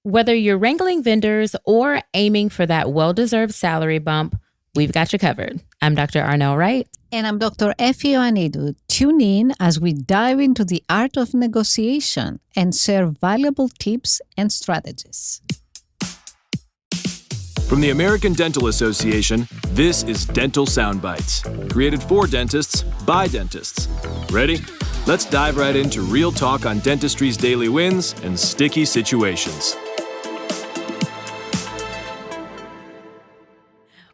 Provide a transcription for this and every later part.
Whether you're wrangling vendors or aiming for that well-deserved salary bump, we've got you covered. I'm Dr. Arnell Wright. And I'm Dr. Effie Ioannidou. Tune in as we dive into the art of negotiation and share valuable tips and strategies. From the American Dental Association, this is Dental Soundbites, created for dentists by dentists. Ready? Let's dive right into real talk on dentistry's daily wins and sticky situations.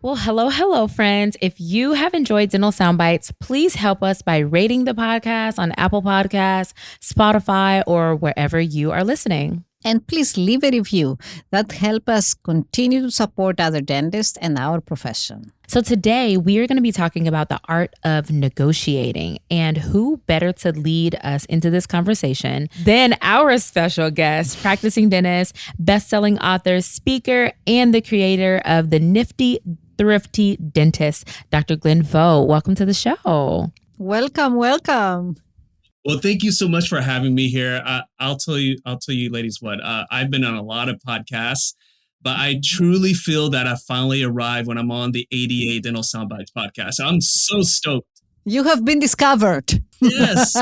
Well, hello, friends. If you have enjoyed Dental Soundbites, please help us by rating the podcast on Apple Podcasts, Spotify, or wherever you are listening. And please leave a review. That helps us continue to support other dentists and our profession. So today we are going to be talking about the art of negotiating, and who better to lead us into this conversation than our special guest, practicing dentist, best-selling author, speaker, and the creator of the Nifty Thrifty Dentist, Dr. Glenn Vo. Welcome to the show. Welcome. Well, thank you so much for having me here. I'll tell you, ladies, what I've been on a lot of podcasts, but I truly feel that I finally arrived when I'm on the ADA Dental Soundbites podcast. I'm so stoked. You have been discovered. Yes.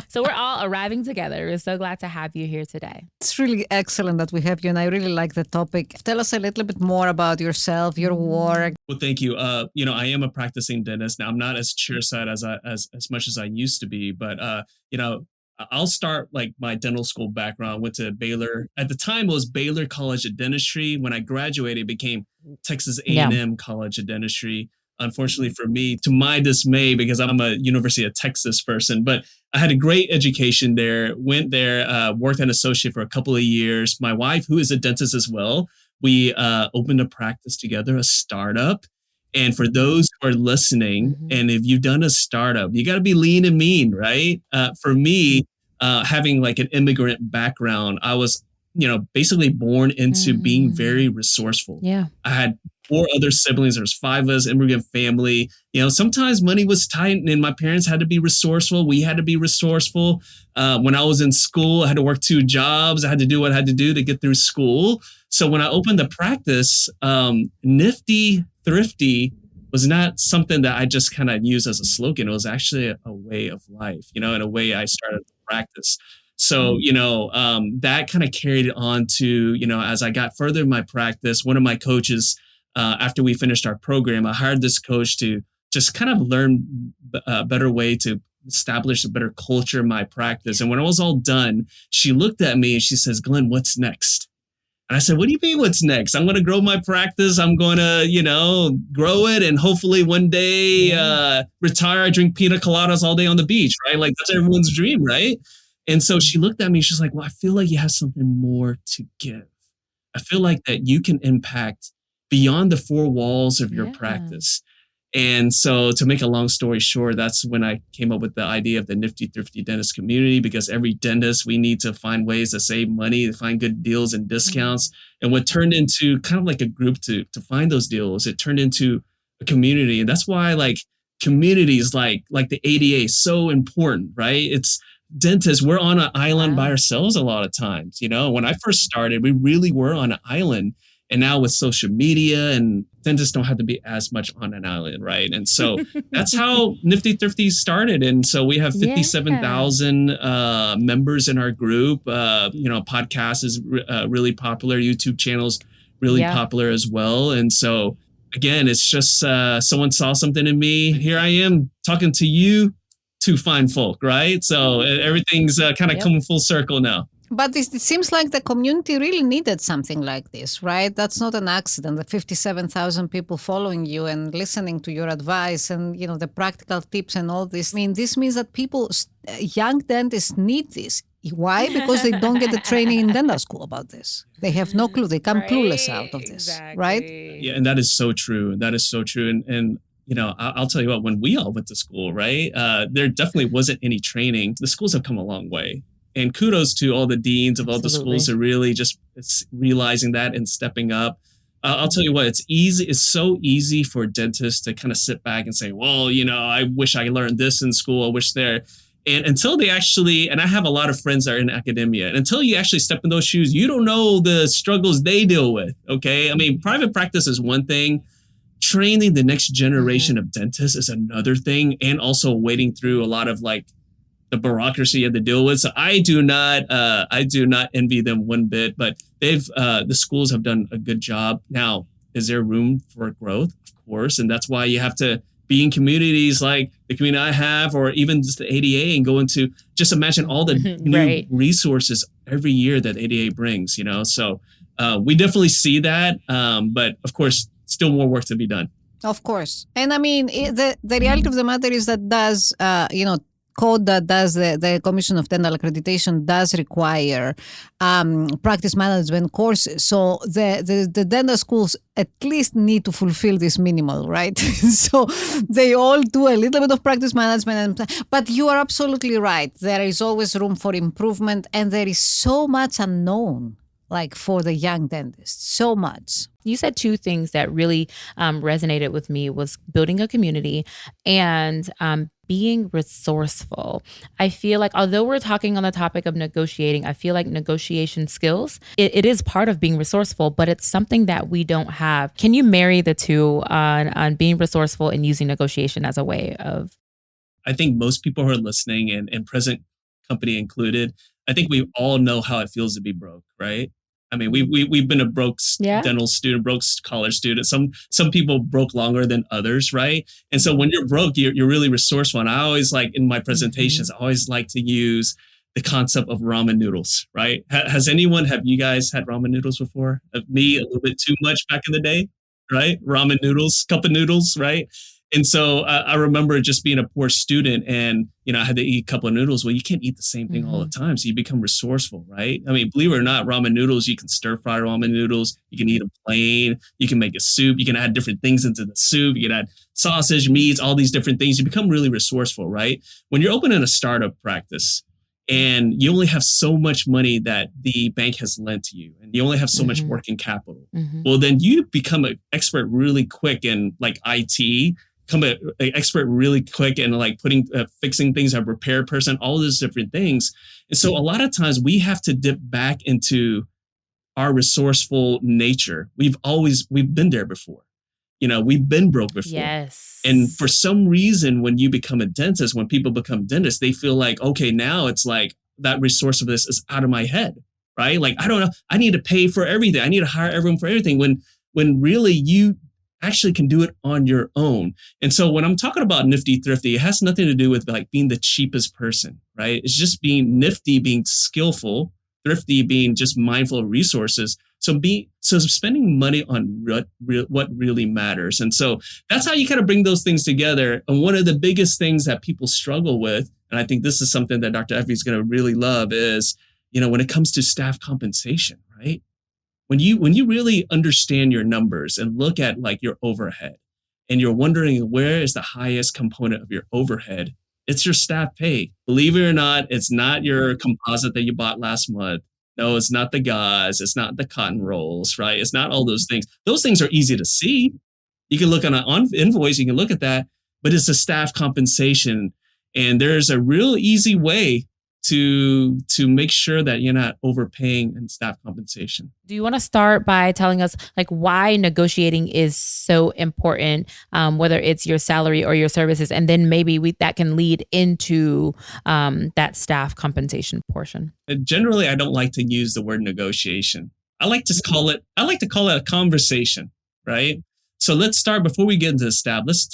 So we're all arriving together. We're so glad to have you here today. It's really excellent that we have you, and I really like the topic. Tell us a little bit more about yourself, your work. Well, thank you. I am a practicing dentist now. I'm not as chairside as much as I used to be, but I'll start like my dental school background. Went to Baylor. At the time, it was Baylor College of Dentistry. When I graduated, it became Texas A&M College of Dentistry. Unfortunately for me, to my dismay, because I'm a University of Texas person, but I had a great education there, went there, worked as an associate for a couple of years. My wife, who is a dentist as well, we opened a practice together, a startup. And for those who are listening, and if you've done a startup, you got to be lean and mean, right? For me, having like an immigrant background, I was, basically born into being very resourceful. Yeah. I had 4 other siblings. There was 5 of us, immigrant family. Sometimes money was tight and my parents had to be resourceful. We had to be resourceful. When I was in school, I had to work 2 jobs. I had to do what I had to do to get through school. So when I opened the practice, Nifty Thrifty was not something that I just kind of used as a slogan. It was actually a way of life, in a way I started to practice. So, that kind of carried on to, as I got further in my practice, one of my coaches, after we finished our program, I hired this coach to just kind of learn a better way to establish a better culture in my practice. And when it was all done, she looked at me and she says, "Glenn, what's next?" And I said, "What do you mean what's next? I'm going to grow my practice. I'm going to, grow it. And hopefully one day retire, drink pina coladas all day on the beach, right? Like that's everyone's dream, right?" And so she looked at me, she's like, "Well, I feel like you have something more to give. I feel like that you can impact beyond the 4 walls of your practice." And so to make a long story short, that's when I came up with the idea of the Nifty Thrifty Dentist community, because every dentist, we need to find ways to save money, to find good deals and discounts. And what turned into kind of like a group to find those deals, it turned into a community. And that's why like communities like the ADA is so important, right? It's dentists, we're on an island by ourselves a lot of times. When I first started, we really were on an island. And now with social media, and dentists don't have to be as much on an island, right? And so that's how Nifty Thrifty started. And so we have 57,000 members in our group. Podcast is really popular. YouTube channel's really popular as well. And so again, it's just someone saw something in me. Here I am talking to you, 2 fine folk, right? So everything's kind of coming full circle now. But it seems like the community really needed something like this, right? That's not an accident. The 57,000 people following you and listening to your advice and, the practical tips and all this. I mean, this means that young dentists need this. Why? Because they don't get the training in dental school about this. They have no clue. They come clueless out of this, right? Yeah, and that is so true. That is so true. And I'll tell you what, when we all went to school, right, there definitely wasn't any training. The schools have come a long way. And kudos to all the deans of all the schools that really just realizing that and stepping up. I'll tell you what, it's easy. It's so easy for dentists to kind of sit back and say, well, I wish I learned this in school. I wish there. And until they actually, and I have a lot of friends that are in academia, and until you actually step in those shoes, you don't know the struggles they deal with. Okay. I mean, private practice is one thing. Training the next generation of dentists is another thing. And also wading through a lot of like the bureaucracy you have to deal with. So I do not envy them one bit, but the schools have done a good job. Now, is there room for growth? Of course. And that's why you have to be in communities like the community I have, or even just the ADA, and go into, just imagine all the new resources every year that ADA brings, So we definitely see that. But of course, still more work to be done. Of course. And I mean, the reality of the matter is that code that does the Commission of Dental Accreditation does require practice management courses. So the dental schools at least need to fulfill this minimal, right? So they all do a little bit of practice management. But you are absolutely right. There is always room for improvement, and there is so much unknown, like for the young dentists, so much. You said two things that really resonated with me, was building a community and being resourceful. I feel like, although we're talking on the topic of negotiating, I feel like negotiation skills, it is part of being resourceful, but it's something that we don't have. Can you marry the two on being resourceful and using negotiation as a way of? I think most people who are listening, and present company included, I think we all know how it feels to be broke, right? I mean, we've been a broke dental student, broke college student. Some people broke longer than others, right? And so when you're broke, you're really resourceful. And I always like, in my presentations, I always like to use the concept of ramen noodles, right? Have you guys had ramen noodles before? Me, a little bit too much back in the day, right? Ramen noodles, cup of noodles, right? And so I remember just being a poor student, and, I had to eat a couple of noodles. Well, you can't eat the same thing all the time. So you become resourceful, right? I mean, believe it or not, ramen noodles, you can stir fry ramen noodles. You can eat them plain. You can make a soup. You can add different things into the soup. You can add sausage, meats, all these different things. You become really resourceful, right? When you're opening a startup practice and you only have so much money that the bank has lent to you, and you only have so much working capital, well, then you become an expert really quick in like IT, become an expert really quick and like fixing things, a repair person, all those different things. And so a lot of times we have to dip back into our resourceful nature. We've been there before. We've been broke before. Yes. And for some reason, when you become a dentist, when people become dentists, they feel like, okay, now it's like that resourcefulness is out of my head, right? Like, I don't know, I need to pay for everything. I need to hire everyone for everything, when really you actually can do it on your own. And so when I'm talking about nifty thrifty, it has nothing to do with like being the cheapest person, right? It's just being nifty, being skillful, thrifty, being just mindful of resources. So spending money on what really matters. And so that's how you kind of bring those things together. And one of the biggest things that people struggle with, and I think this is something that Dr. Effie is going to really love, is, when it comes to staff compensation, right? When you really understand your numbers and look at like your overhead, and you're wondering where is the highest component of your overhead, it's your staff pay. Believe it or not, it's not your composite that you bought last month. No, it's not the gauze. It's not the cotton rolls, right? It's not all those things. Those things are easy to see. You can look on an invoice, you can look at that, but it's a staff compensation. And there's a real easy way to make sure that you're not overpaying in staff compensation. Do you want to start by telling us like why negotiating is so important, whether it's your salary or your services, and then maybe that can lead into that staff compensation portion? Generally, I don't like to use the word negotiation. I like to call it a conversation, right? So let's start, before we get into the staff, let's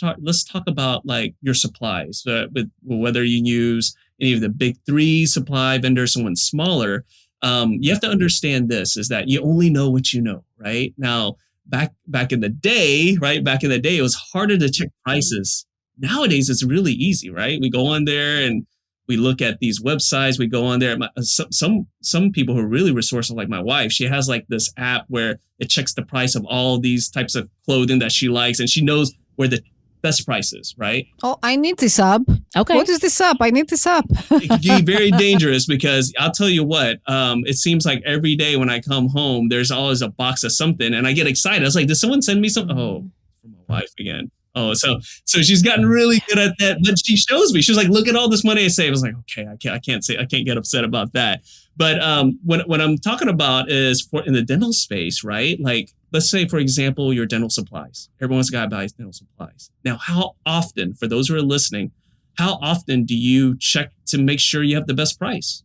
talk about like your supplies, with whether you use any of the big three supply vendors, someone smaller. You have to understand this, is that you only know what you know, right? Now, back in the day, it was harder to check prices. Nowadays, it's really easy, right? We go on there and we look at these websites. We go on there. Some people who are really resourceful, like my wife, she has like this app where it checks the price of all these types of clothing that she likes, and she knows where the best prices, right? Oh, I need this app. Okay. What is this app? I need this app. It can be very dangerous, because I'll tell you what, it seems like every day when I come home, there's always a box of something and I get excited. I was like, did someone send me something? Oh, from my wife again. Oh, so she's gotten really good at that. But she shows me. She's like, look at all this money I save. I was like, okay, I can't get upset about that. But what I'm talking about is for in the dental space, right? Like, let's say, for example, your dental supplies. Everyone's got to buy dental supplies. Now, how often, for those who are listening, how often do you check to make sure you have the best price?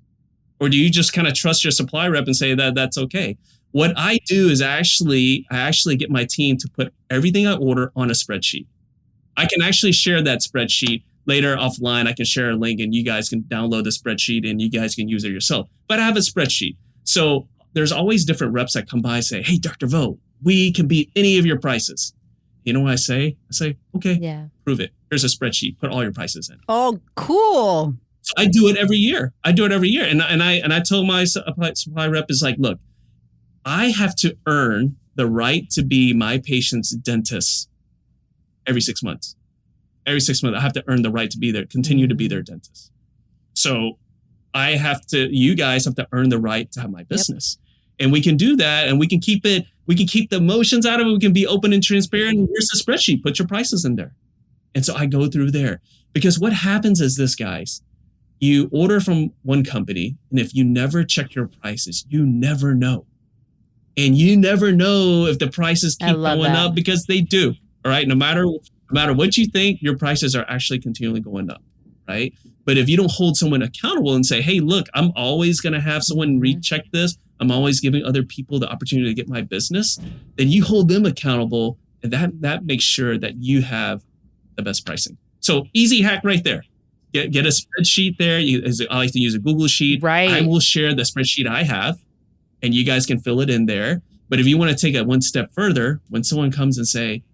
Or do you just kind of trust your supply rep and say that that's okay? What I do is I actually get my team to put everything I order on a spreadsheet. I can actually share that spreadsheet later offline. I can share a link and you guys can download the spreadsheet and you guys can use it yourself. But I have a spreadsheet. So there's always different reps that come by and say, hey, Dr. Vo, we can beat any of your prices. You know what I say? I say, okay, prove it. Here's a spreadsheet. Put all your prices in. Oh, cool. So I do it every year. And I told my supply rep is like, look, I have to earn the right to be my patient's dentist every 6 months. Every 6 months, I have to earn the right to be there, continue to be their dentist. So you guys have to earn the right to have my business. Yep. And we can do that and we can keep the emotions out of it. We can be open and transparent. Here's the spreadsheet, put your prices in there. And so I go through there because what happens is this, guys, you order from one company and if you never check your prices, you never know. And you never know if the prices keep going up because they do. All right. No matter what you think, your prices are actually continually going up. Right. But if you don't hold someone accountable and say, hey, look, I'm always going to have someone recheck this. I'm always giving other people the opportunity to get my business. Then you hold them accountable. And that makes sure that you have the best pricing. So easy hack right there. Get a spreadsheet there. I like to use a Google Sheet. Right. I will share the spreadsheet I have. And you guys can fill it in there. But if you want to take it one step further, when someone comes and say,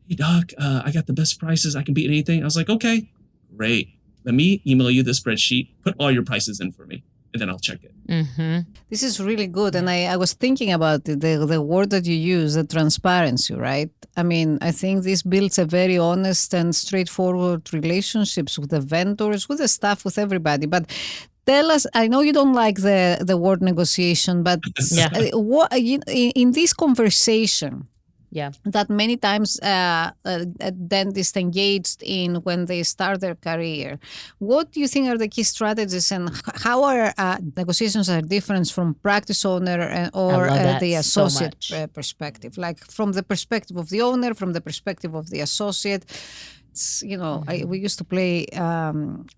hey, Doc, I got the best prices. I can beat anything. I was like, okay, great. Let me email you the spreadsheet. Put all your prices in for me, and then I'll check it. Mm-hmm. This is really good. And I was thinking about the word that you use, the transparency, right? I mean, I think this builds a very honest and straightforward relationships with the vendors, with the staff, with everybody. But tell us, I know you don't like the word negotiation, but what in this conversation that many times dentists engaged in when they start their career, what do you think are the key strategies and how are negotiations are different from practice owner or the associate perspective? Like from the perspective of the owner, from the perspective of the associate. We used to play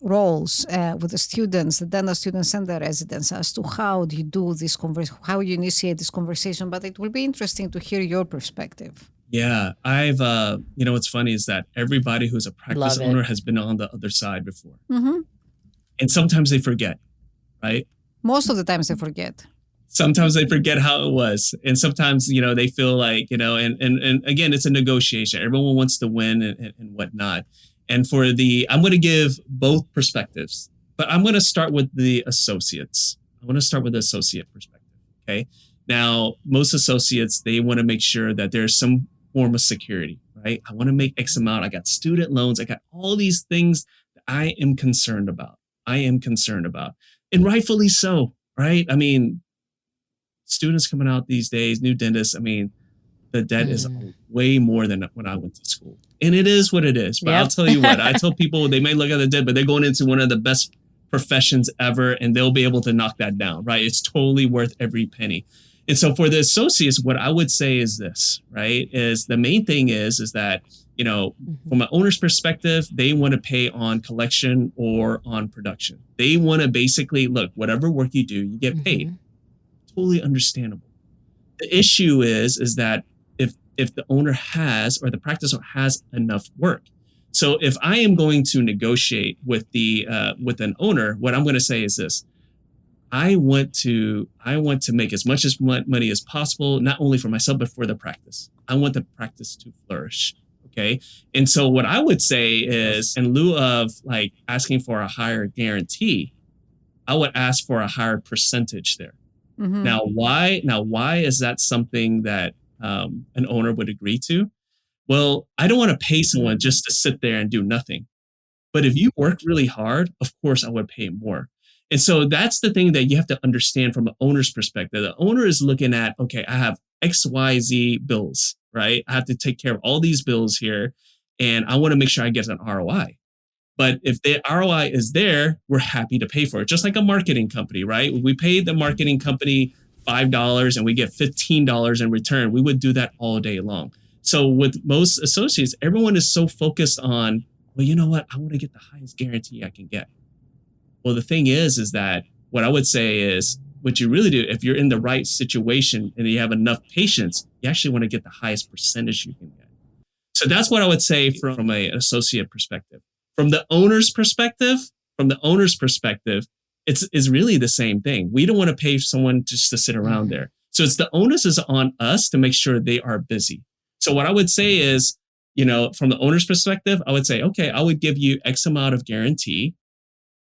roles with the students, the dental students and the residents as to how do you do this how you initiate this conversation. But it will be interesting to hear your perspective. Yeah, I've, what's funny is that everybody who's a practice owner has been on the other side before. Mm-hmm. And sometimes they forget, right? Most of the times they forget. Sometimes they forget how it was. And sometimes, they feel like, and again, it's a negotiation. Everyone wants to win and whatnot. And I'm going to give both perspectives, but I'm going to start with the associates. I want to start with the associate perspective. Okay. Now, most associates, they want to make sure that there's some form of security, right? I want to make X amount. I got student loans. I got all these things that I am concerned about. And rightfully so, right? I mean, students coming out these days, new dentists, I mean, the debt is way more than when I went to school. And it is what it is. But I'll tell you what, I tell people they may look at the debt, but they're going into one of the best professions ever, and they'll be able to knock that down, right? It's totally worth every penny. And so for the associates, what I would say is this, right? Is the main thing is that, from an owner's perspective, they want to pay on collection or on production. They want to basically, look, whatever work you do, you get paid. Totally understandable. The issue is that if the owner has or the practice owner has enough work. So if I am going to negotiate with with an owner, what I'm going to say is this: I want to make as much money as possible, not only for myself but for the practice. I want the practice to flourish. Okay, and so what I would say is, in lieu of like asking for a higher guarantee, I would ask for a higher percentage there. Mm-hmm. Now, why is that something that an owner would agree to? Well, I don't want to pay someone just to sit there and do nothing. But if you work really hard, of course, I would pay more. And so that's the thing that you have to understand from an owner's perspective. The owner is looking at, okay, I have XYZ bills, right? I have to take care of all these bills here. and I want to make sure I get an ROI. But if the ROI is there, we're happy to pay for it. Just like a marketing company, right? If we paid the marketing company $5 and we get $15 in return, we would do that all day long. So with most associates, everyone is so focused on, well, you know what? I want to get the highest guarantee I can get. Well, the thing is that what I would say is what you really do, if you're in the right situation and you have enough patience, you actually want to get the highest percentage you can get. So that's what I would say from an associate perspective. From the owner's perspective, it's really the same thing. We don't want to pay someone just to sit around there. So it's the onus is on us to make sure they are busy. So what I would say is, from the owner's perspective, I would say, okay, I would give you X amount of guarantee.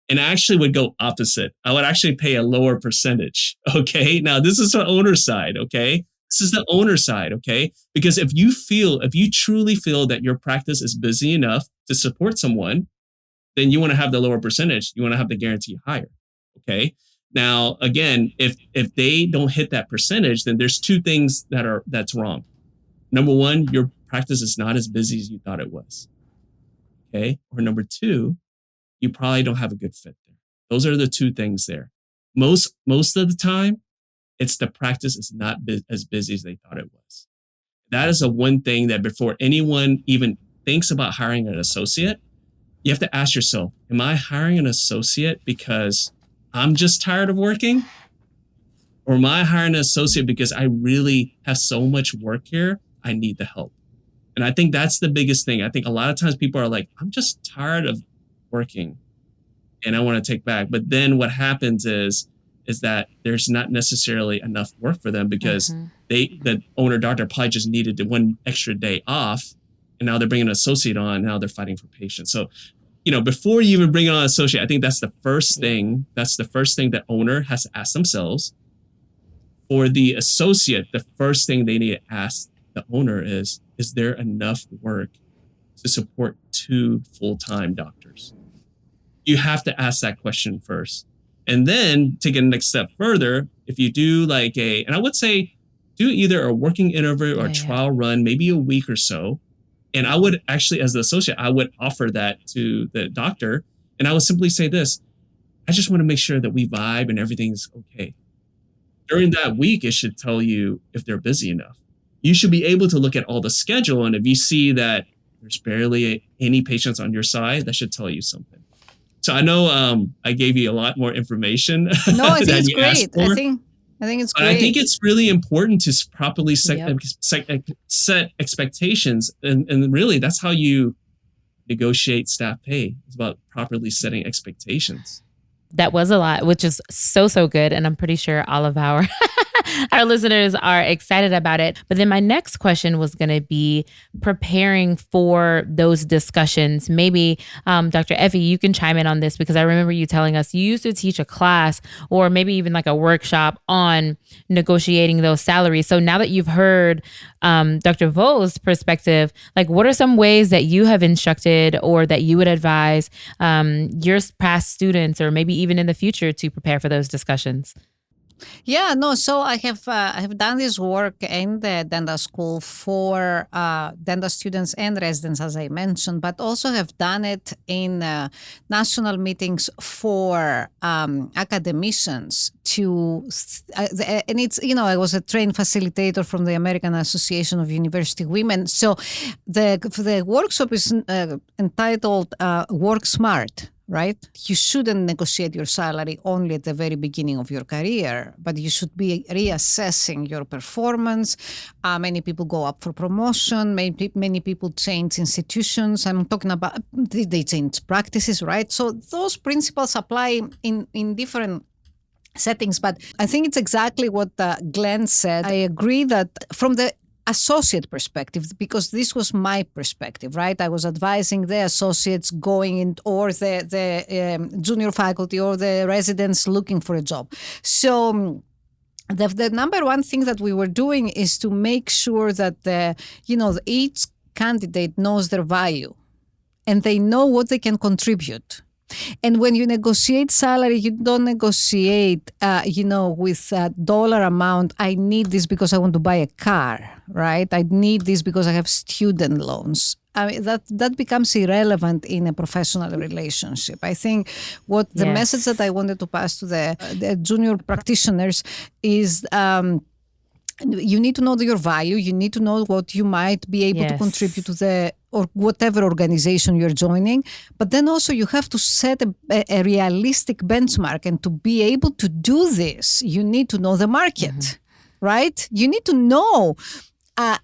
And I actually would go opposite. I would actually pay a lower percentage. Okay. Now this is the owner's side. Okay. This is the owner's side. Okay. Because if you truly feel that your practice is busy enough to support someone, then you want to have the lower percentage. You want to have the guarantee higher. Okay. Now, again, if they don't hit that percentage, then there's two things that's wrong. Number one, your practice is not as busy as you thought it was. Okay. Or number two, you probably don't have a good fit there. Those are the two things there. Most of the time, it's the practice is not as busy as they thought it was. That is the one thing that before anyone even thinks about hiring an associate, you have to ask yourself, am I hiring an associate because I'm just tired of working? Or am I hiring an associate because I really have so much work here, I need the help? And I think that's the biggest thing. I think a lot of times people are like, I'm just tired of working and I want to take back. But then what happens is that there's not necessarily enough work for them because the owner doctor probably just needed one extra day off. And now they're bringing an associate on. Now they're fighting for patients. So, before you even bring on an associate, I think that's the first thing. That's the first thing that owner has to ask themselves. For the associate, the first thing they need to ask the owner is there enough work to support 2 full-time doctors? You have to ask that question first. And then take it a next step further, if you do and I would say do either a working interview or trial run, maybe a week or so. And I would actually, as the associate, I would offer that to the doctor. And I would simply say this, I just want to make sure that we vibe and everything's okay. During that week, it should tell you if they're busy enough. You should be able to look at all the schedule. And if you see that there's barely any patients on your side, that should tell you something. So I know I gave you a lot more information. No, I think it's great. I think it's great. I think it's really important to properly set expectations. And really, that's how you negotiate staff pay. It's about properly setting expectations. That was a lot, which is so good. And I'm pretty sure all of our our listeners are excited about it. But then my next question was going to be preparing for those discussions. Maybe Dr. Effie, you can chime in on this because I remember you telling us you used to teach a class or maybe even like a workshop on negotiating those salaries. So now that you've heard Dr. Vo's perspective, what are some ways that you have instructed or that you would advise your past students or maybe even in the future to prepare for those discussions? Yeah, no. So I have done this work in the dental school for dental students and residents, as I mentioned, but also have done it in national meetings for academicians. And it's I was a trained facilitator from the American Association of University Women. So the workshop is entitled "Work Smart." Right? You shouldn't negotiate your salary only at the very beginning of your career, but you should be reassessing your performance. Many people go up for promotion. Many people change institutions. I'm talking about they change practices, right? So those principles apply in different settings. But I think it's exactly what Glenn said. I agree that from the associate perspective, because this was my perspective, right? I was advising the associates going in or the junior faculty or the residents looking for a job. So the number one thing that we were doing is to make sure that each candidate knows their value and they know what they can contribute. And when you negotiate salary, you don't negotiate, with a dollar amount. I need this because I want to buy a car, right? I need this because I have student loans. I mean, that becomes irrelevant in a professional relationship. I think what the message that I wanted to pass to the junior practitioners is you need to know your value. You need to know what you might be able to contribute to or whatever organization you're joining. But then also you have to set a realistic benchmark. And to be able to do this, you need to know the market, right? You need to know. And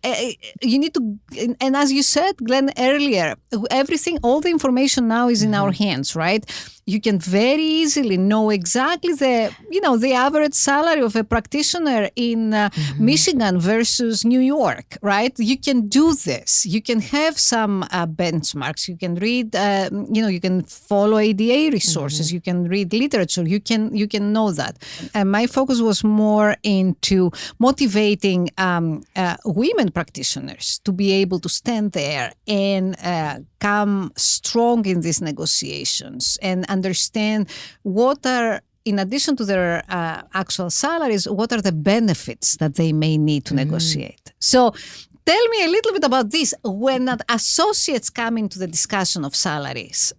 as you said, Glenn, earlier, all the information now is in our hands, right? You can very easily know exactly the average salary of a practitioner in Michigan versus New York, right? You can do this. You can have some benchmarks. You can read, you can follow ADA resources. You can read literature. You can know that. And my focus was more into motivating women practitioners to be able to stand there and come strong in these negotiations and understand what are, in addition to their actual salaries, what are the benefits that they may need to negotiate. So tell me a little bit about this. When associates come into the discussion of salaries,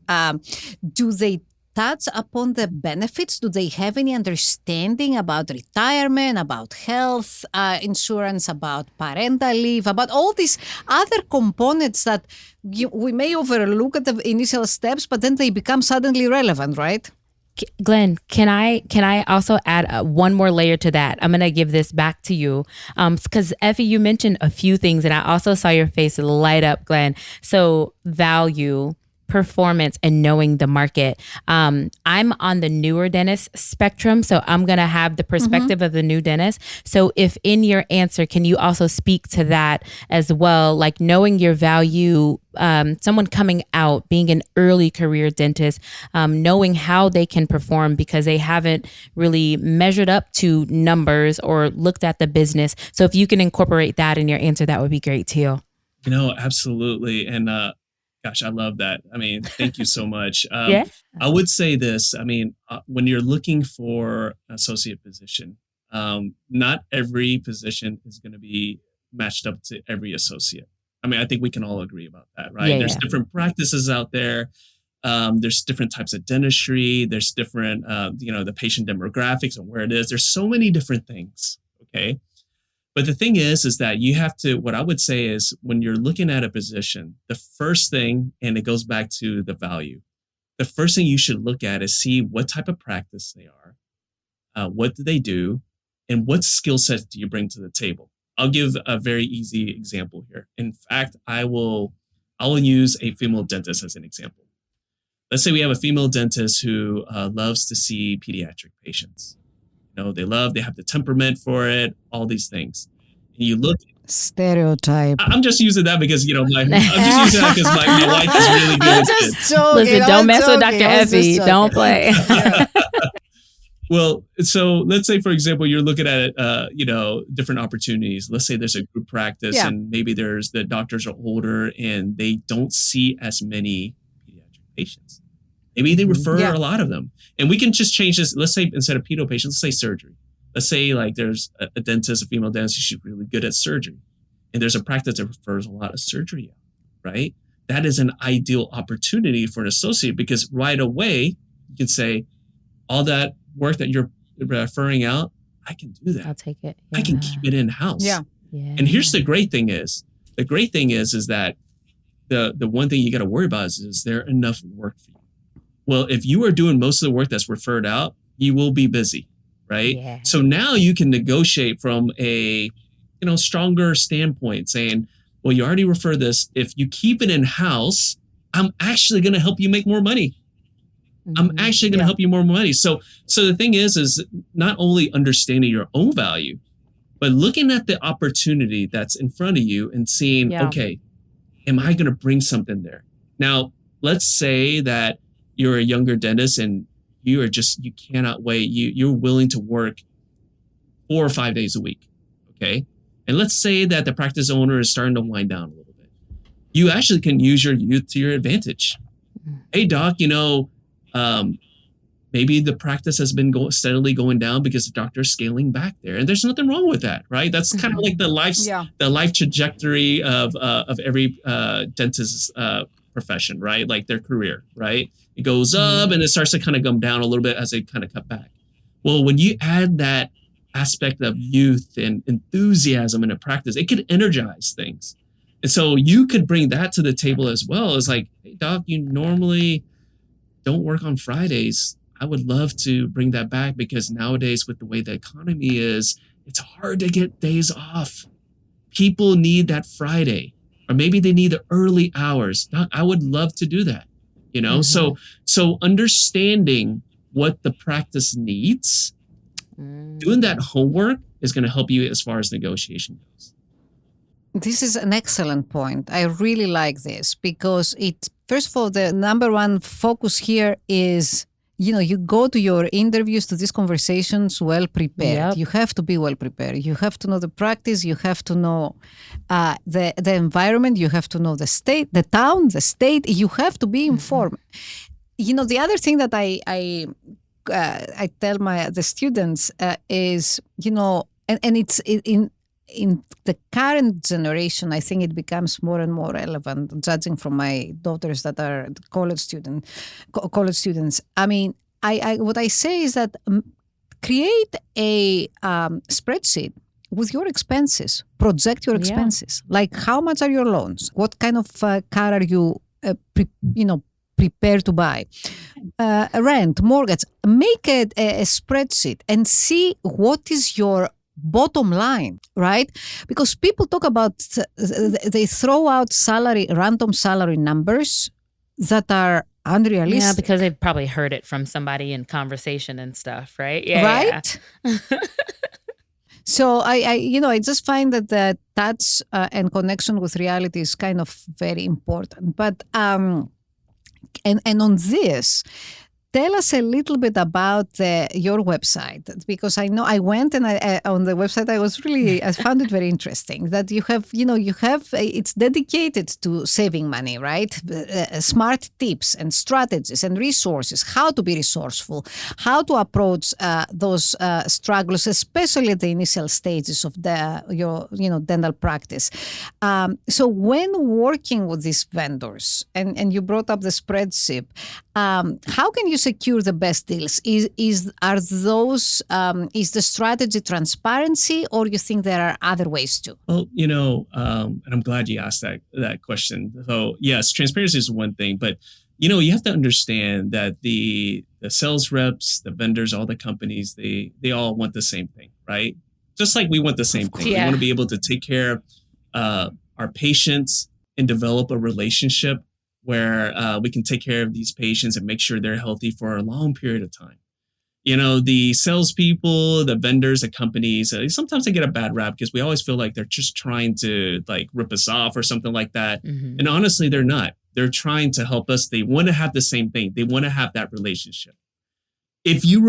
do they touch upon the benefits? Do they have any understanding about retirement, about health insurance, about parental leave, about all these other components that we may overlook at the initial steps, but then they become suddenly relevant, right? Glenn, can I also add one more layer to that? I'm going to give this back to you because Effie, you mentioned a few things and I also saw your face light up, Glenn. So value, performance, and knowing the market. I'm on the newer dentist spectrum, so I'm going to have the perspective of the new dentist. So if in your answer, can you also speak to that as well? Like knowing your value, someone coming out, being an early career dentist, knowing how they can perform because they haven't really measured up to numbers or looked at the business. So if you can incorporate that in your answer, that would be great too. Absolutely. And gosh, I love that. I mean, thank you so much. I would say this. I mean, when you're looking for an associate position, not every position is going to be matched up to every associate. I mean, I think we can all agree about that, right? There's different practices out there. There's different types of dentistry. There's different, the patient demographics and where it is. There's so many different things. Okay. But the thing is that you have to, what I would say is when you're looking at a position, the first thing, and it goes back to the value, the first thing you should look at is see what type of practice they are, what do they do, and what skill sets do you bring to the table. I'll give a very easy example here. In fact, I will use a female dentist as an example. Let's say we have a female dentist who loves to see pediatric patients. They have the temperament for it, all these things. And you look. Stereotype. I'm just using that because, my wife is really good at it. Listen, don't mess with Dr. Effie. Don't play. Well, so let's say, for example, you're looking at, different opportunities. Let's say there's a group practice and maybe the doctors are older and they don't see as many pediatric patients. Maybe they refer a lot of them. And we can just change this. Let's say instead of pedo patients, let's say surgery. Let's say like there's a dentist, a female dentist, she's really good at surgery. And there's a practice that refers a lot of surgery out, right? That is an ideal opportunity for an associate because right away you can say, all that work that you're referring out, I can do that. I'll take it. Yeah. I can keep it in-house. Yeah. And here's the great thing is that the one thing you got to worry about is there enough work for you? Well, if you are doing most of the work that's referred out, you will be busy, right? Yeah. So now you can negotiate from a, stronger standpoint saying, well, you already refer this. If you keep it in-house, I'm actually going to help you make more money. I'm actually going to help you more money. So the thing is not only understanding your own value, but looking at the opportunity that's in front of you and seeing, okay, am I going to bring something there? Now, let's say that you're a younger dentist and you cannot wait. You're willing to work 4 or 5 days a week. Okay. And let's say that the practice owner is starting to wind down a little bit. You actually can use your youth to your advantage. Hey doc, maybe the practice has been steadily going down because the doctor is scaling back there, and there's nothing wrong with that, right? That's kind of like the life trajectory of every dentist's profession, right? Like their career, right? It goes up and it starts to kind of come down a little bit as they kind of cut back. Well, when you add that aspect of youth and enthusiasm in a practice, it could energize things. And so you could bring that to the table as well. It's like, hey, doc, you normally don't work on Fridays. I would love to bring that back because nowadays with the way the economy is, it's hard to get days off. People need that Friday, or maybe they need the early hours. Doc, I would love to do that. You know, so understanding what the practice needs, doing that homework is going to help you as far as negotiation goes. This is an excellent point. I really like this because first of all, the number one focus here is, you go to your interviews, to these conversations well prepared. Yep. You have to be well prepared. You have to know the practice. You have to know the environment. You have to know the state, the town, the state. You have to be informed. The other thing that I tell the students is, and it's in the current generation, I think it becomes more and more relevant, judging from my daughters that are college students. I mean, what I say is that create a spreadsheet with your expenses, project your expenses. Like how much are your loans? What kind of car are you, prepared to buy? Rent, mortgage. Make a spreadsheet and see what is your bottom line, right? Because people talk about, they throw out random salary numbers that are unrealistic. Yeah, because they've probably heard it from somebody in conversation and stuff, right? Yeah, right? Yeah. So I just find that the touch and connection with reality is kind of very important. But and on this, tell us a little bit about your website, because I know I went and on the website I found it very interesting that you have it's dedicated to saving money, right? Smart tips and strategies and resources, how to be resourceful, how to approach those struggles, especially at the initial stages of your dental practice. So when working with these vendors, and you brought up the spreadsheet, how can you secure the best deals? Is the strategy transparency, or you think there are other ways too? Well, and I'm glad you asked that question. So yes, transparency is one thing, but you have to understand that the sales reps, the vendors, all the companies, they all want the same thing, right? Just like we want the same thing. Yeah. We want to be able to take care of our patients and develop a relationship where we can take care of these patients and make sure they're healthy for a long period of time. The salespeople, the vendors, the companies, sometimes they get a bad rap because we always feel like they're just trying to rip us off or something like that. Mm-hmm. And honestly, they're not. They're trying to help us. They want to have the same thing. They want to have that relationship. If you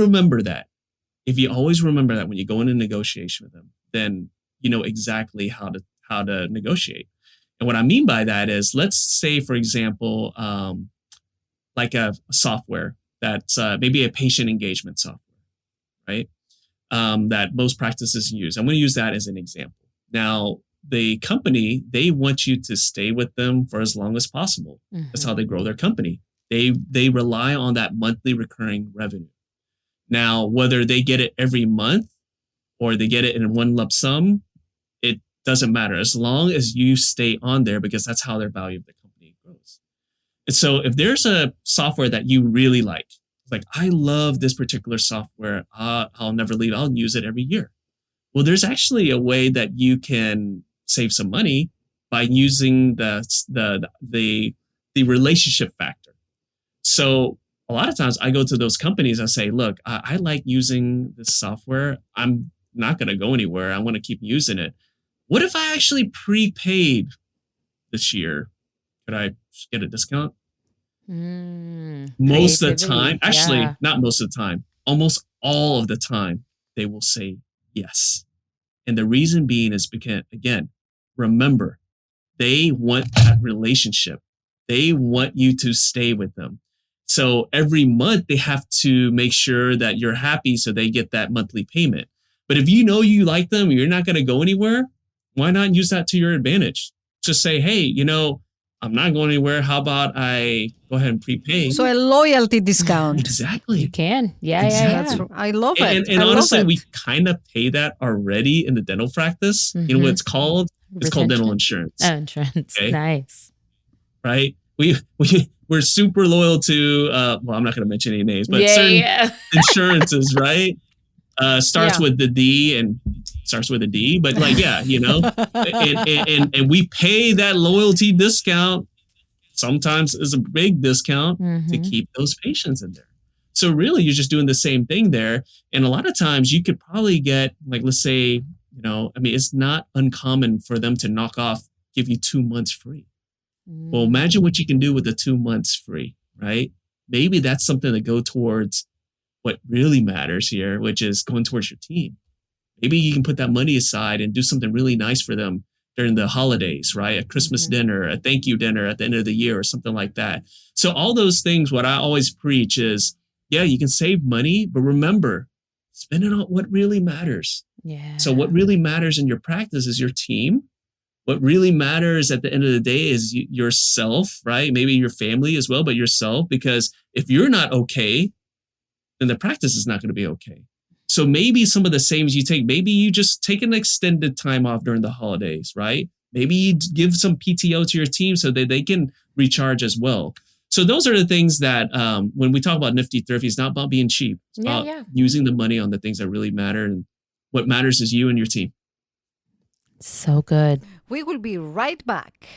always remember that when you go into negotiation with them, then you know exactly how to negotiate. And what I mean by that is, let's say, for example, like a software that's maybe a patient engagement software, right? That most practices use. I'm going to use that as an example. Now, the company, they want you to stay with them for as long as possible. Mm-hmm. That's how they grow their company. They rely on that monthly recurring revenue. Now, whether they get it every month or they get it in one lump sum, it doesn't matter as long as you stay on there, because that's how their value of the company grows. And so if there's a software that you really like I love this particular software, I'll never leave, I'll use it every year. Well, there's actually a way that you can save some money by using the relationship factor. So a lot of times I go to those companies, I say, look, I like using this software. I'm not going to go anywhere. I want to keep using it. What if I actually prepaid this year? Could I get a discount? Most of the time, actually, not most of the time, almost all of the time, they will say yes. And the reason being is because, again, remember, they want that relationship. They want you to stay with them. So every month they have to make sure that you're happy so they get that monthly payment. But if you know you like them and you're not going to go anywhere, why not use that to your advantage? Just say, hey, I'm not going anywhere. How about I go ahead and prepay? So a loyalty discount. Exactly. You can. Yeah, Exactly. yeah. I love it. And I love honestly, it. we kind of pay that already in the dental practice. You know what it's called? It's called dental insurance. Oh, insurance. Okay? Nice. Right? We're super loyal to, well, I'm not going to mention any names, but certain insurances, right? Starts with the D and starts with a D, but like, and we pay that loyalty discount. Sometimes is a big discount to keep those patients in there. So really, you're just doing the same thing there. And a lot of times you could probably get, like, let's say, it's not uncommon for them to give you 2 months free. Well, imagine what you can do with the 2 months free, right? Maybe that's something to go towards what really matters here, which is going towards your team. Maybe you can put that money aside and do something really nice for them during the holidays, right? A Christmas dinner, a thank you dinner at the end of the year or something like that. So all those things, what I always preach is, yeah, you can save money, but remember, spend it on what really matters. Yeah. So what really matters in your practice is your team. What really matters at the end of the day is yourself, right? Maybe your family as well, but yourself, because if you're not okay, then the practice is not going to be okay. So maybe some of the savings you take, maybe you just take an extended time off during the holidays, right? Maybe you give some PTO to your team so that they can recharge as well. So those are the things that when we talk about nifty thrifty, it's not about being cheap. It's about using the money on the things that really matter. And what matters is you and your team. So good. We will be right back.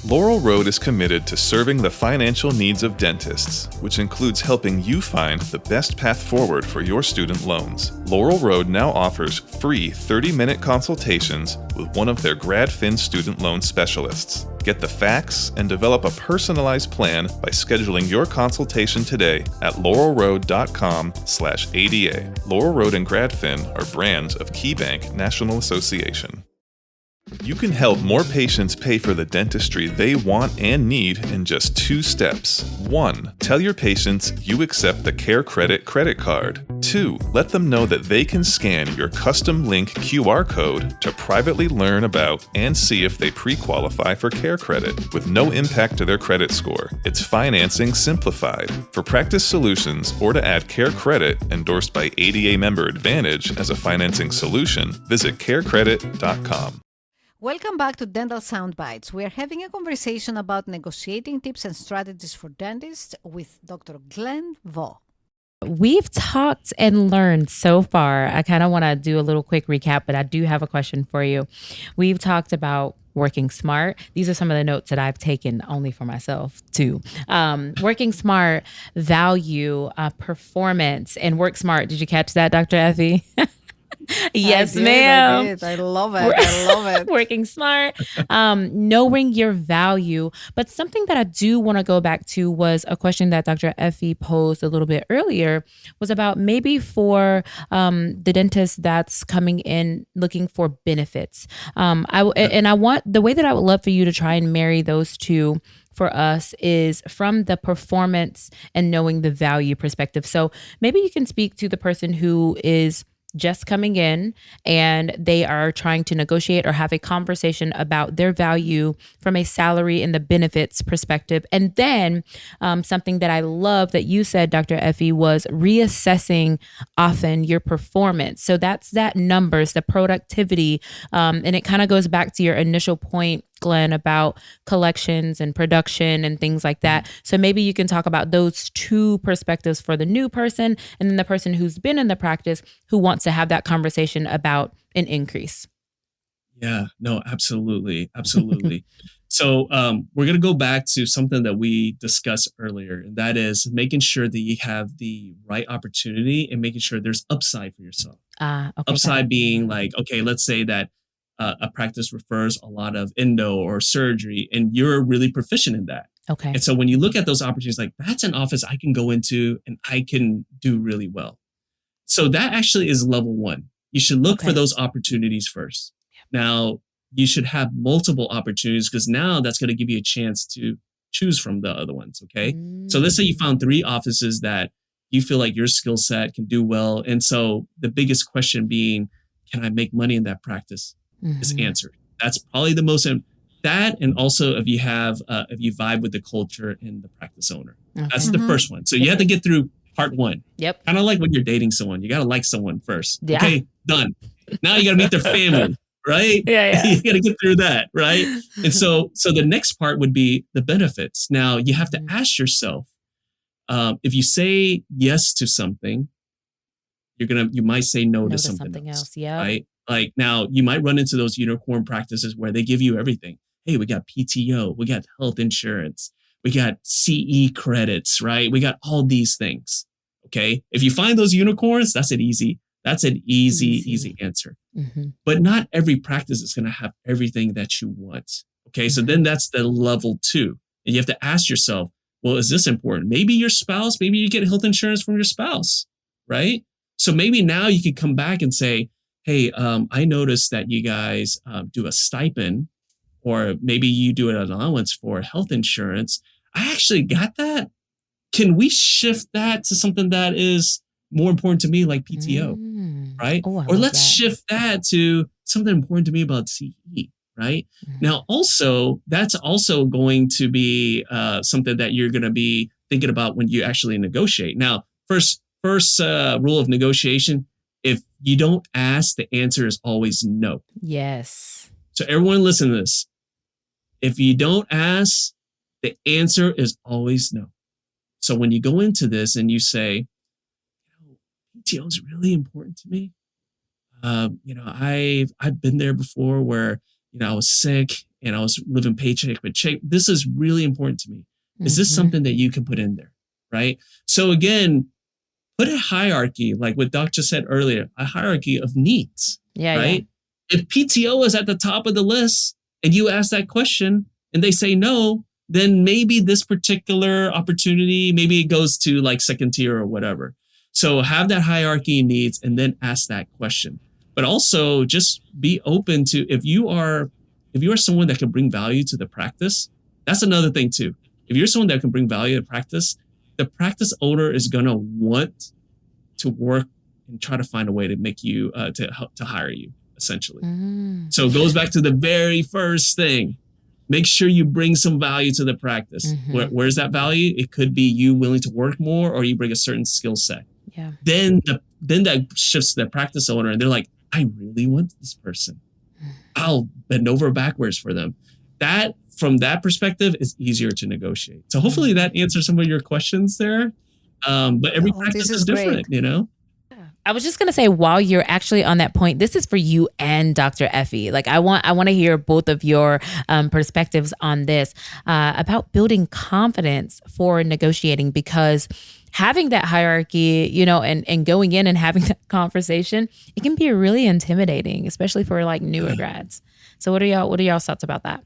Laurel Road is committed to serving the financial needs of dentists, which includes helping you find the best path forward for your student loans. Laurel Road now offers free 30-minute consultations with one of their GradFin student loan specialists. Get the facts and develop a personalized plan by scheduling your consultation today at laurelroad.com/ADA. Laurel Road and GradFin are brands of KeyBank National Association. You can help more patients pay for the dentistry they want and need in just 2 steps. 1. Tell your patients you accept the Care Credit credit card. 2. Let them know that they can scan your custom link QR code to privately learn about and see if they pre-qualify for Care Credit with no impact to their credit score. It's financing simplified. For practice solutions or to add Care Credit endorsed by ADA Member Advantage as a financing solution, visit carecredit.com. Welcome back to Dental Soundbites. We are having a conversation about negotiating tips and strategies for dentists with Dr. Glenn Vo. We've talked and learned so far. I kind of want to do a little quick recap, but I do have a question for you. We've talked about working smart. These are some of the notes that I've taken only for myself too. Working smart, value, performance, and work smart. Did you catch that, Dr. Effie? Yes, ma'am. I did. I love it. I love it. Working smart, knowing your value. But something that I do want to go back to was a question that Dr. Effie posed a little bit earlier, was about maybe for the dentist that's coming in looking for benefits. I want the way that I would love for you to try and marry those two for us is from the performance and knowing the value perspective. So maybe you can speak to the person who is just coming in and they are trying to negotiate or have a conversation about their value from a salary and the benefits perspective. And then something that I love that you said, Dr. Effie, was reassessing often your performance. So that's that numbers, the productivity. And it kind of goes back to your initial point, Glenn, about collections and production and things like that. So maybe you can talk about those two perspectives for the new person and then the person who's been in the practice who wants to have that conversation about an increase. Yeah, no, absolutely. Absolutely. So we're going to go back to something that we discussed earlier, and that is making sure that you have the right opportunity and making sure there's upside for yourself. Okay, upside being like, okay, let's say that a practice refers a lot of endo or surgery, and you're really proficient in that. Okay. And so when you look at those opportunities, like that's an office I can go into and I can do really well. So that actually is level 1. You should look for those opportunities first. Now, you should have multiple opportunities because now that's going to give you a chance to choose from the other ones. Okay. So let's say you found 3 offices that you feel like your skill set can do well. And so the biggest question being, can I make money in that practice? Is answered. That's probably the most, that, and also if you vibe with the culture and the practice owner. That's the first one. So you have to get through part 1. Yep. Kind of like when you're dating someone, you got to like someone first. Yeah. Okay, done. Now you got to meet their family, right? Yeah. You got to get through that, right? And so the next part would be the benefits. Now you have to ask yourself, if you say yes to something, you might say no to something else. Yeah. Right? Like now you might run into those unicorn practices where they give you everything. Hey, we got PTO, we got health insurance, we got CE credits, right? We got all these things. Okay. If you find those unicorns, that's an easy answer. But not every practice is going to have everything that you want. Okay. So then that's the level 2. And you have to ask yourself, well, is this important? Maybe your spouse, maybe you get health insurance from your spouse, right? So maybe now you could come back and say, hey, I noticed that you guys do a stipend, or maybe you do an allowance for health insurance. I actually got that. Can we shift that to something that is more important to me, like PTO, right? Oh, or let's shift that to something important to me about CE, right? Now, also, that's also going to be something that you're going to be thinking about when you actually negotiate. Now, first rule of negotiation, if you don't ask, the answer is always no. Yes. So everyone listen to this. If you don't ask, the answer is always no. So when you go into this and you say, PTO is really important to me. I've been there before where, I was sick and I was living paycheck to check. This is really important to me. Is this something that you can put in there? Right. So again, put a hierarchy, like what Doc just said earlier, a hierarchy of needs. Yeah. Right. Yeah. If PTO is at the top of the list and you ask that question and they say no, then maybe this particular opportunity, maybe it goes to like second tier or whatever. So have that hierarchy of needs and then ask that question. But also just be open to, if you are someone that can bring value to the practice, that's another thing too. If you're someone that can bring value to practice, the practice owner is going to want to work and try to find a way to make you, to hire you, essentially. So it goes back to the very first thing. Make sure you bring some value to the practice. Where's that value? It could be you willing to work more, or you bring a certain skill set. Yeah. Then that shifts to the practice owner, and they're like, I really want this person. I'll bend over backwards for them. That, from that perspective, is easier to negotiate. So hopefully that answers some of your questions there. But every practice is different, I was just going to say, while you're actually on that point, this is for you and Dr. Effie. Like, I want to hear both of your perspectives on this about building confidence for negotiating, because having that hierarchy, and going in and having that conversation, it can be really intimidating, especially for like newer grads. So what are y'all's thoughts about that?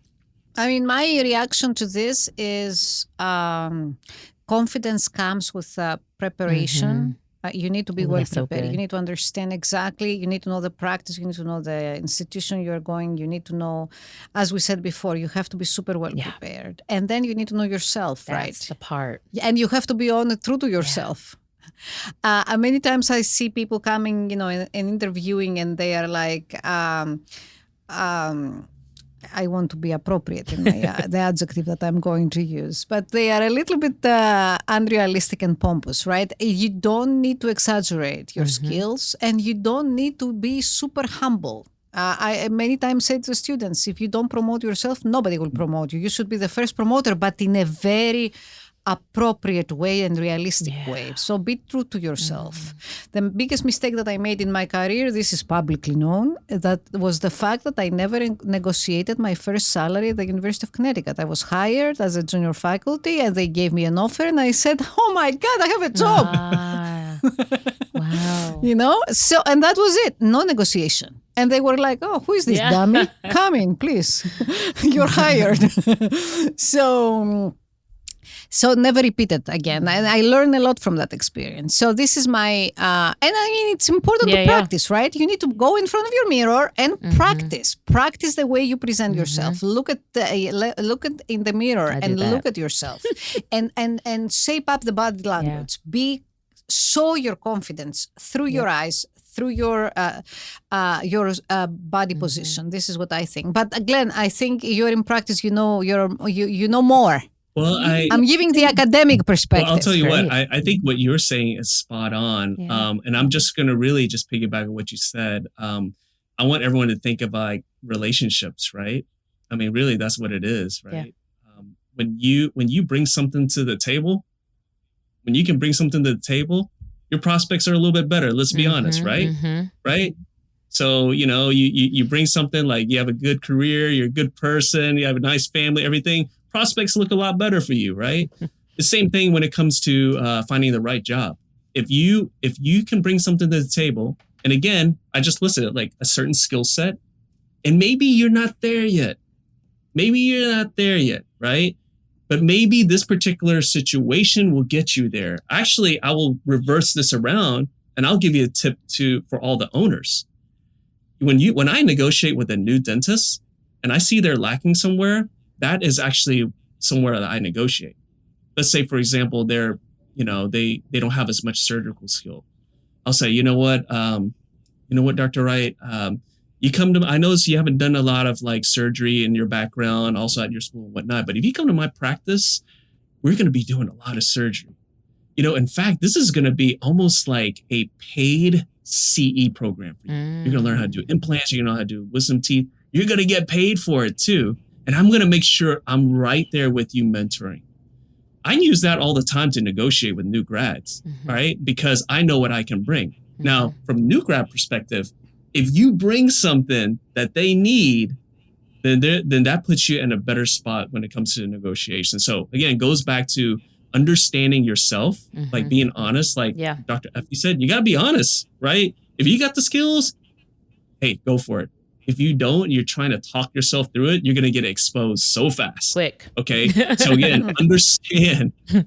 I mean, my reaction to this is confidence comes with preparation. You need to be well prepared. You need to understand exactly. You need to know the practice. You need to know the institution you're going. You need to know, as we said before, you have to be super well prepared. And then you need to know yourself, right? That's the part. And you have to be true to yourself. Many times I see people coming, and interviewing, and they are like, I want to be appropriate in my, the adjective that I'm going to use, but they are a little bit unrealistic and pompous, right? You don't need to exaggerate your skills, and you don't need to be super humble. I many times say to students, if you don't promote yourself, nobody will promote you. You should be the first promoter, but in a very appropriate way and realistic way. So be true to yourself. The biggest mistake that I made in my career, this is publicly known, that was the fact that I never negotiated my first salary at the University of Connecticut. I was hired as a junior faculty, and they gave me an offer, and I said, oh my God, I have a job. Wow. So, and that was it. No negotiation. And they were like, oh, who is this dummy? Come in, please. You're hired. So So never repeat it again. And I learned a lot from that experience. So this is my, and I mean, it's important to practice, right? You need to go in front of your mirror and practice the way you present yourself. Look at in the mirror and look at yourself and shape up the body language. Show your confidence through your eyes, through your body position. This is what I think. But Glenn, I think you're in practice. You know more. Well, I'm giving the academic perspective. Well, I'll tell you what, I think what you're saying is spot on. And I'm just going to really just piggyback on what you said. I want everyone to think of like relationships, right? I mean, really, that's what it is, right? When you bring something to the table, when you can bring something to the table, your prospects are a little bit better. Let's be honest, right? Right? So, you bring something like you have a good career, you're a good person, you have a nice family, everything. Prospects look a lot better for you, right? The same thing when it comes to finding the right job. If you can bring something to the table, and again, I just listed it like a certain skill set, and maybe you're not there yet. Right? But maybe this particular situation will get you there. Actually, I will reverse this around, and I'll give you a tip for all the owners. When I negotiate with a new dentist and I see they're lacking somewhere, that is actually somewhere that I negotiate. Let's say, for example, they don't have as much surgical skill. I'll say, you know what, Dr. Wright, I notice you haven't done a lot of like surgery in your background, also at your school and whatnot. But if you come to my practice, we're going to be doing a lot of surgery. In fact, this is going to be almost like a paid CE program for you. You're going to learn how to do implants. You're going to know how to do wisdom teeth. You're going to get paid for it too. And I'm going to make sure I'm right there with you mentoring. I use that all the time to negotiate with new grads, right? Because I know what I can bring. Now, from a new grad perspective, if you bring something that they need, then that puts you in a better spot when it comes to negotiation. So again, it goes back to understanding yourself, like being honest, like Dr. Effie said, you got to be honest, right? If you got the skills, hey, go for it. If you don't, you're trying to talk yourself through it, you're going to get exposed so fast. Quick. Okay. So again,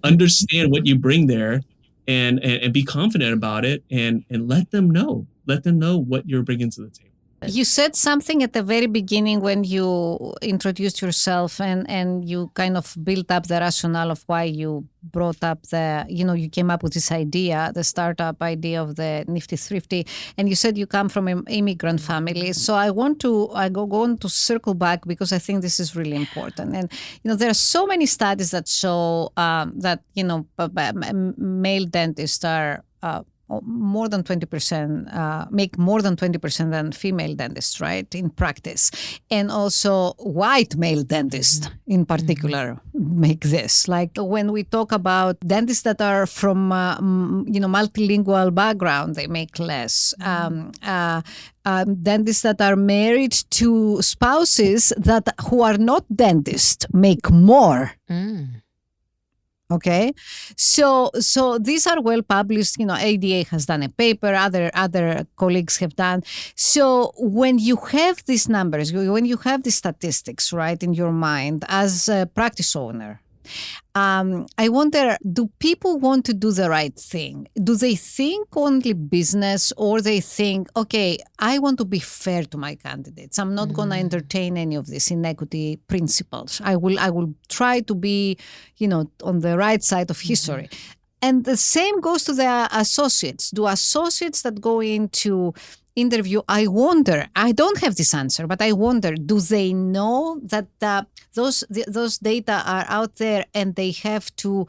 understand what you bring there and be confident about it and let them know what you're bringing to the table. You said something at the very beginning when you introduced yourself and you kind of built up the rationale of why you brought up you came up with this idea, the startup idea of the Nifty Thrifty, and you said you come from an immigrant family. So I go on to circle back because I think this is really important. And, there are so many studies that show that, male dentists are more than 20%, make more than 20% than female dentists, right, in practice. And also white male dentists in particular make this. Like when we talk about dentists that are from, multilingual background, they make less. Dentists that are married to spouses who are not dentists make more. Okay, so these are well published. ADA has done a paper. Other colleagues have done. So when you have these numbers, when you have these statistics, right, in your mind as a practice owner, I wonder, do people want to do the right thing? Do they think only business, or they think, okay, I want to be fair to my candidates. I'm not going to entertain any of these inequity principles. I will try to be, on the right side of history. And the same goes to the associates. Do associates that go into interview, I wonder, I don't have this answer, but I wonder, do they know that those data are out there and they have to,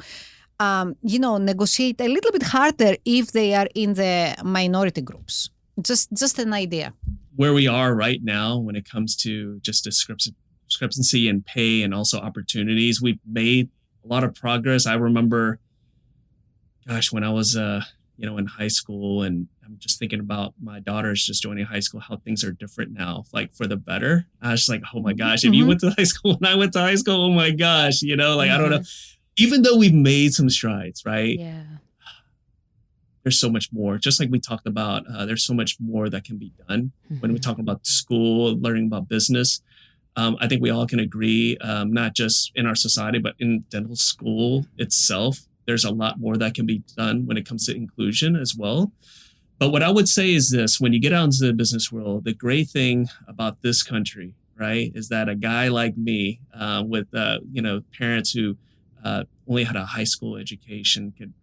negotiate a little bit harder if they are in the minority groups? Just an idea. Where we are right now when it comes to just discrepancy in pay and also opportunities, we've made a lot of progress. I remember, when I was, in high school, and I'm just thinking about my daughters just joining high school, how things are different now, like for the better. I was just like, oh my gosh, if you went to high school and I went to high school, oh my gosh, I don't know. Even though we've made some strides, right? Yeah. There's so much more. Just like we talked about, there's so much more that can be done when we talk about school, learning about business. I think we all can agree, not just in our society, but in dental school itself, there's a lot more that can be done when it comes to inclusion as well. But what I would say is this: when you get out into the business world, the great thing about this country, right, is that a guy like me, with parents who only had a high school education, could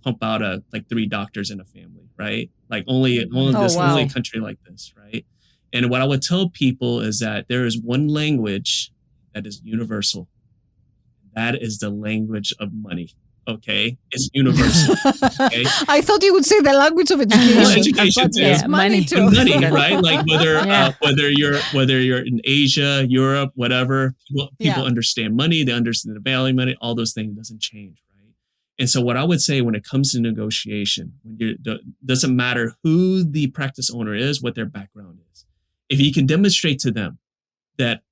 pump out like 3 doctors in a family, right? Like only a country like this, right? And what I would tell people is that there is one language that is universal. That is the language of money. Okay, it's universal. Okay? I thought you would say the language of education. Well, education But too. yes, money too. Money, right? Like whether you're in Asia, Europe, whatever, people understand money. They understand the value of money. All those things doesn't change, right? And so, what I would say when it comes to negotiation, doesn't matter who the practice owner is, what their background is. If you can demonstrate to them that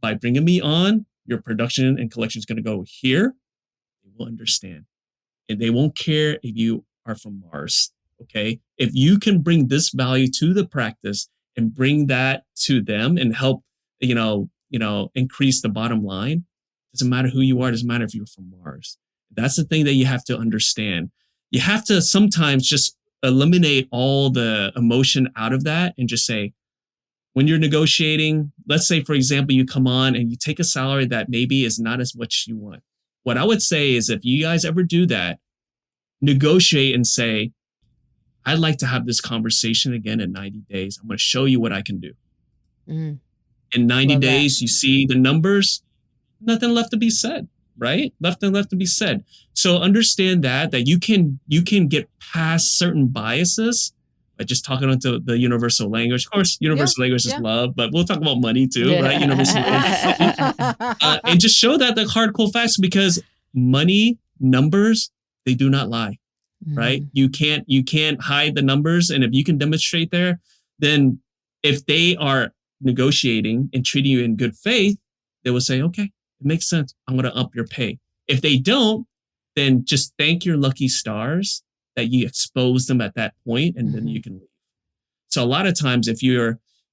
by bringing me on, your production and collection is going to go here, they will understand. And they won't care if you are from Mars, okay? If you can bring this value to the practice and bring that to them and help, increase the bottom line, doesn't matter who you are, doesn't matter if you're from Mars. That's the thing that you have to understand. You have to sometimes just eliminate all the emotion out of that and just say, when you're negotiating, let's say, for example, you come on and you take a salary that maybe is not as much you want. What I would say is if you guys ever do that, negotiate and say, I'd like to have this conversation again in 90 days. I'm going to show you what I can do. In 90 days, you see the numbers, nothing left to be said, right? Nothing left to be said. So understand that you can get past certain biases by just talking into the universal language. Of course, universal language is love, but we'll talk about money too, right? Universal language. And just show that the hard, cold facts, because money, numbers, they do not lie, right? You can't hide the numbers. And if you can demonstrate there, then if they are negotiating and treating you in good faith, they will say, okay, it makes sense. I'm going to up your pay. If they don't, then just thank your lucky stars that you expose them at that point, and then you can leave. So a lot of times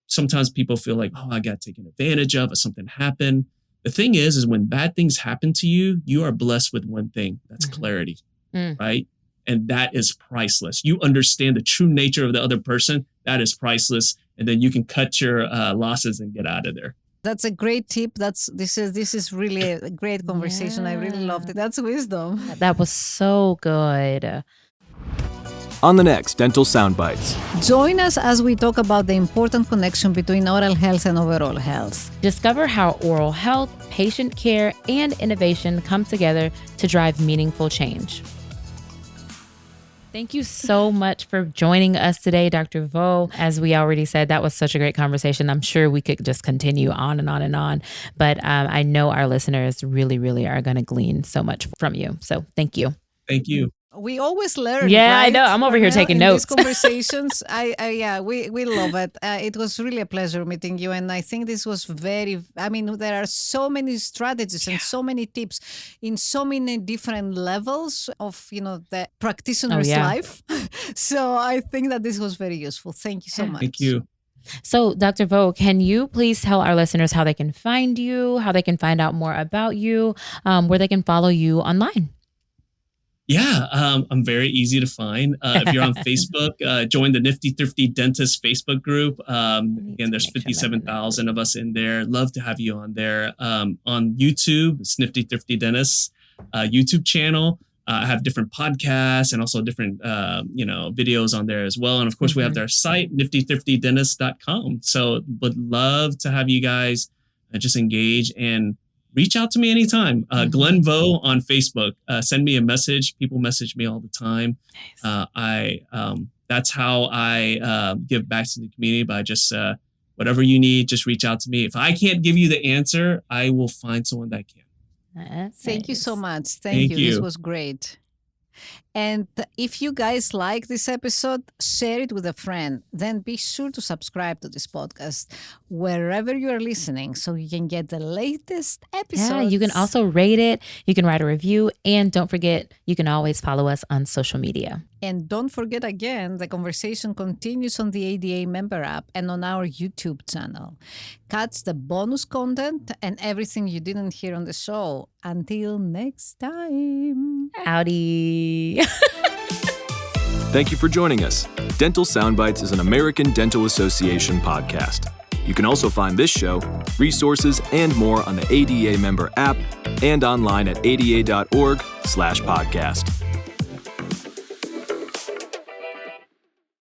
sometimes people feel like, oh, I got taken advantage of, or something happened. The thing is when bad things happen to you, you are blessed with one thing. That's clarity, right? And that is priceless. You understand the true nature of the other person. That is priceless. And then you can cut your losses and get out of there. That's a great tip. This is really a great conversation. I really loved it. That's wisdom. That was so good. On the next Dental Soundbites. Join us as we talk about the important connection between oral health and overall health. Discover how oral health, patient care, and innovation come together to drive meaningful change. Thank you so much for joining us today, Dr. Vo. As we already said, that was such a great conversation. I'm sure we could just continue on and on and on, but I know our listeners really, really are going to glean so much from you. So thank you. Thank you. We always learn. Yeah, right? I know. I'm over here taking notes. These conversations, we love it. It was really a pleasure meeting you, and I think this was there are so many strategies and so many tips in so many different levels of the practitioner's life. So I think that this was very useful. Thank you so much. Thank you. So, Dr. Vo, can you please tell our listeners how they can find you, how they can find out more about you, where they can follow you online? Yeah, I'm very easy to find. If you're on Facebook, join the Nifty Thrifty Dentist Facebook group. Again, there's 57,000 of us in there. Love to have you on there. On YouTube, it's Nifty Thrifty Dentist YouTube channel. I have different podcasts and also different videos on there as well. And of course, we have their site, niftythrifty.dentist.com. So would love to have you guys just engage and reach out to me anytime. Glenn Vo on Facebook. Send me a message. People message me all the time. Nice. That's how I give back to the community by just whatever you need, just reach out to me. If I can't give you the answer, I will find someone that can. Thank you so much. Thank you. This was great. And if you guys like this episode, share it with a friend. Then be sure to subscribe to this podcast wherever you are listening so you can get the latest episodes. Yeah, you can also rate it. You can write a review. And don't forget, you can always follow us on social media. And don't forget again, the conversation continues on the ADA member app and on our YouTube channel. Catch the bonus content and everything you didn't hear on the show. Until next time. Howdy. Thank you for joining us. Dental Soundbites is an American Dental Association podcast. You can also find this show, resources, and more on the ADA member app and online at ada.org/podcast.